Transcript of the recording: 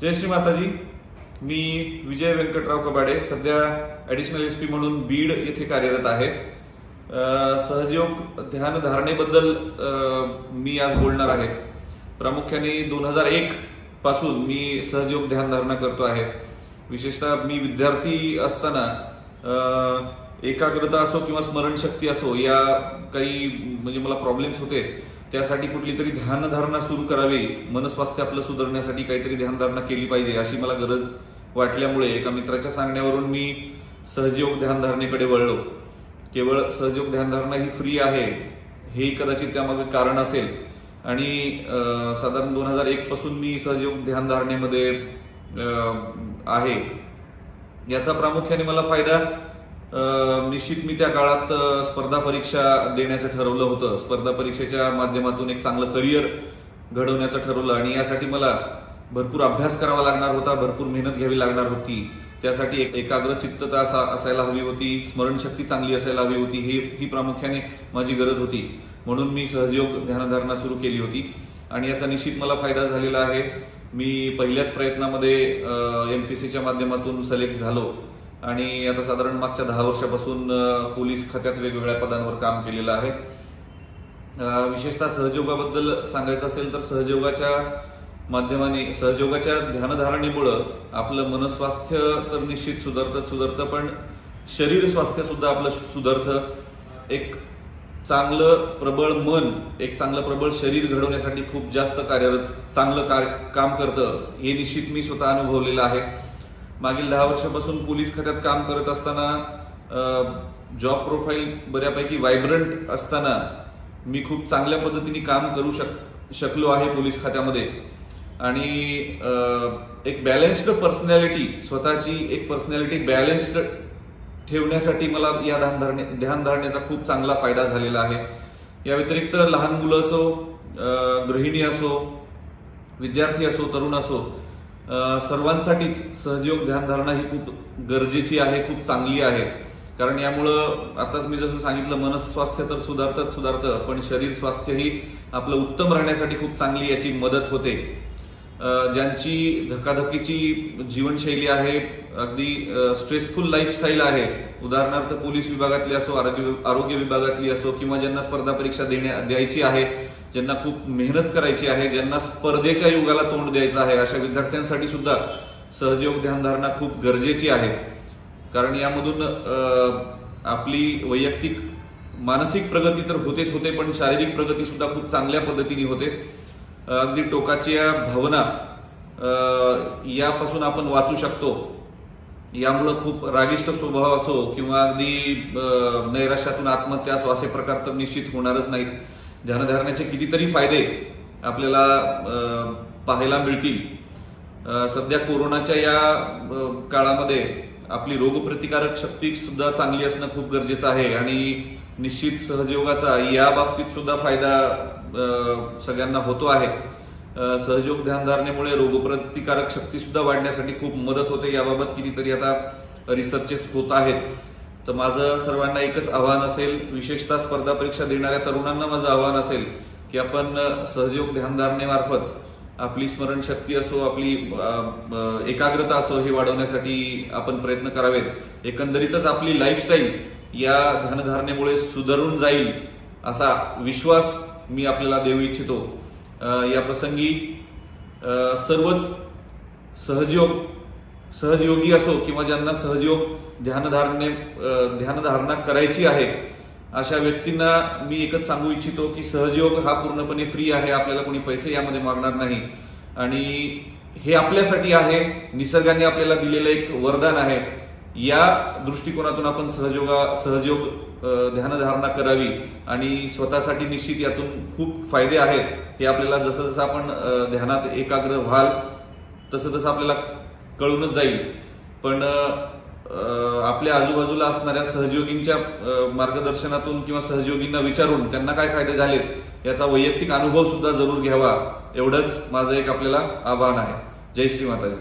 जय श्री माताजी। मी विजय वेंकटराव कबाडे, सध्या additional SP म्हणून बीड येथे कार्यरत आहे। सहजयोग ध्यान धारणेबद्दल मी आज बोलणार आहे। प्रामुख्याने 2001 पासून मी सहजयोग ध्यान धारणा करतो आहे। विशेषतः मी विद्यार्थी असताना एकाग्रता असो किंवा स्मरणशक्ती असो, या काही म्हणजे मला प्रॉब्लेम्स होते, त्यासाठी कुठली तरी ध्यानधारणा सुरू करावी, मनस्वास्थ्य आपलं सुधारण्यासाठी काहीतरी ध्यानधारणा केली पाहिजे अशी मला गरज वाटल्यामुळे एका मित्राच्या सांगण्यावरून मी सहजयोग ध्यानधारणेकडे वळलो। केवळ सहजयोग ध्यानधारणा ही फ्री आहे हेही कदाचित त्यामागे कारण असेल, आणि साधारण 2001 पासून मी सहजयोग ध्यानधारणेमध्ये आहे। याचा प्रामुख्याने मला फायदा निश्चित मी त्या काळात स्पर्धा परीक्षा देण्याचं ठरवलं होतं। स्पर्धा परीक्षेच्या माध्यमातून एक चांगलं करिअर घडवण्याचं ठरवलं, आणि यासाठी मला भरपूर अभ्यास करावा लागणार होता, भरपूर मेहनत घ्यावी लागणार होती। त्यासाठी एक एकाग्र चित्तता असायला हवी होती, स्मरणशक्ती चांगली असायला हवी होती, ही प्रामुख्याने माझी गरज होती। म्हणून मी सहजयोग ध्यानधारणा सुरू केली होती, आणि याचा निश्चित मला फायदा झालेला आहे। मी पहिल्याच प्रयत्नामध्ये MPSCच्या माध्यमातून सिलेक्ट झालो, आणि आता साधारण मागच्या 10 वर्षापासून पोलीस खात्यात वेगवेगळ्या पदांवर काम केलेलं आहे। विशेषतः सहयोगाबद्दल सांगायचं असेल तर सहयोगाच्या माध्यमाने, सहयोगाच्या ध्यानधारणेमुळे आपलं मनस्वास्थ्य तर निश्चित सुधारतं, पण शरीर स्वास्थ्य सुद्धा आपलं सुधारतं। एक चांगलं प्रबळ मन, एक चांगलं प्रबळ शरीर घडवण्यासाठी खूप जास्त कार्यरत, चांगलं काम करतं, हे निश्चित मी स्वतः अनुभवलेलं आहे। मागील 10 वर्षापासून पोलीस खात्यात काम करत असताना जॉब प्रोफाईल बऱ्यापैकी व्हायब्रंट असताना मी खूप चांगल्या पद्धतीने काम करू शकलो आहे पोलीस खात्यामध्ये, आणि एक बॅलन्स्ड पर्सनॅलिटी, स्वतःची एक पर्सनॅलिटी बॅलन्स्ड ठेवण्यासाठी मला या ध्यानधारणेचा खूप चांगला फायदा झालेला आहे। या व्यतिरिक्त लहान मुलं असो, गृहिणी असो, विद्यार्थी असो, तरुण असो, सर्वांसाठीच सहजयोग ध्यानधारणा ही खूप गरजेची आहे, खूप चांगली आहे। कारण यामुळं आताच मी जसं सांगितलं, मनस्वास्थ्य तर सुधारतं, पण शरीर स्वास्थ्य ही आपलं उत्तम राहण्यासाठी खूप चांगली याची मदत होते। ज्यांची धकाधकीची जीवनशैली आहे, अगदी स्ट्रेसफुल लाईफस्टाईल आहे, उदाहरणार्थ पोलीस विभागातली असो, आरोग्य विभागातली असो, किंवा ज्यांना स्पर्धा परीक्षा द्यायची आहे, ज्यांना खूप मेहनत करायची आहे, ज्यांना स्पर्धेच्या युगाला तोंड द्यायचं आहे, अशा विद्यार्थ्यांसाठी सुद्धा सहजयोग ध्यानधारणा खूप गरजेची आहे। कारण यामधून आपली वैयक्तिक मानसिक प्रगती तर होते, पण शारीरिक प्रगती सुद्धा खूप चांगल्या पद्धतीने होते। अगदी टोकाच्या भावना यापासून आपण वाचू शकतो। यामुळं खूप रागिष्ट स्वभाव असो किंवा अगदी नैराश्यातून आत्महत्या असो, असे प्रकार तर निश्चित होणारच नाहीत। ध्यानधारणेचे कितीतरी फायदे आपल्याला पाहायला मिळतील। सध्या कोरोनाच्या या काळामध्ये आपली रोगप्रतिकारक शक्ती सुद्धा चांगली असणं खूप गरजेचं आहे, आणि निश्चित सहजयोगाचा या बाबतीत सुद्धा फायदा सगळ्यांना होतो आहे। सहजयोग ध्यानधारणेमुळे रोगप्रतिकारक शक्ती सुद्धा वाढण्यासाठी खूप मदत होते। याबाबत कितीतरी आता रिसर्चेस होत आहेत। तर माझं सर्वांना एकच आव्हान असेल, विशेषतः स्पर्धा परीक्षा देणाऱ्या तरुणांना माझं आव्हान असेल की आपण सहजयोग ध्यानधारणेमार्फत आपली स्मरणशक्ती असो, आपली एकाग्रता असो, हे वाढवण्यासाठी आपण प्रयत्न करावेत। एकंदरीतच आपली लाईफस्टाईल या ध्यानधारणेमुळे सुधारून जाईल असा विश्वास मी आपल्याला देऊ इच्छितो। या प्रसंगी सर्वच सहजयोगी असो किंवा ज्यांना सहजयोग ध्यानधारणा करायची आहे, अशा व्यक्तींना मी एकच सांगू इच्छितो की सहजयोग हा पूर्णपणे फ्री आहे। आपल्याला कोणी पैसे यामध्ये मागणार नाही, आणि हे आपल्यासाठी आहे, निसर्गाने आपल्याला दिलेलं एक वरदान आहे। या दृष्टिकोनातून आपण सहजयोग ध्यानधारणा करावी, आणि स्वतःसाठी निश्चित यातून खूप फायदे आहेत। हे आपल्याला जसं जसं आपण ध्यानात एकाग्र व्हाल तसं आपल्याला कळूनच जाईल। पण आपल्या आजूबाजूला असणाऱ्या सहयोगींच्या मार्गदर्शनातून किंवा सहयोगींना विचारून त्यांना काय फायदे झालेत याचा वैयक्तिक अनुभव सुद्धा जरूर घ्यावा, एवढंच माझं एक आपल्याला आवाहन आहे। जय श्री माताजी।